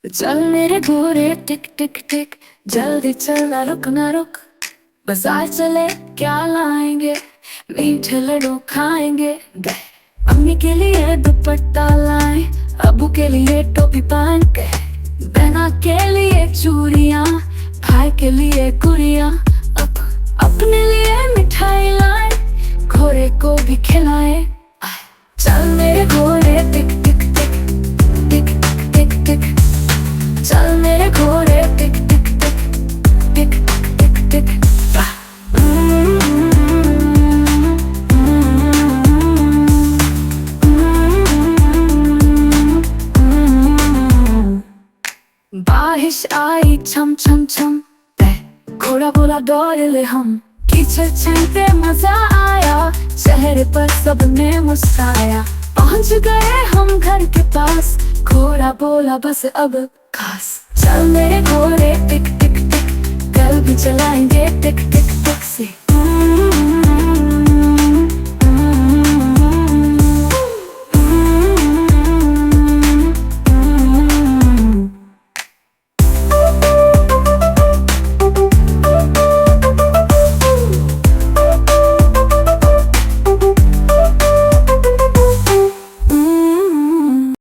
चल मेरे घोड़े टिक टिक टिक, जल्दी चल ना रुक ना रुक। बाजार चले क्या लाएंगे, मीठे लड्डू खाएंगे। अम्मी के लिए दुपट्टा लाए, अबू के लिए टोपी पहन के, बहना के लिए चूड़ियाँ, भाई के लिए गुड़िया। अपने लिए मिठाई लाए, घोड़े को भी खिलाए। चल मेरे घोड़े टिक टिक टिक, टिक टिक टिक। चल मेरे घोड़े टिक टिक टिक, टिक टिक टिक। बारिश आई छम छम छम, घोड़ा बोला दौड़ ले हम। कीचड़ छीनते मजा आया, चेहरे पर सबने मुस्काया। पहुंच गए हम घर के पास, घोड़ा बोला बस अब खास। चल मेरे घोड़े टिक टिक टिक, कल भी चलाएंगे टिक टिक टिक से।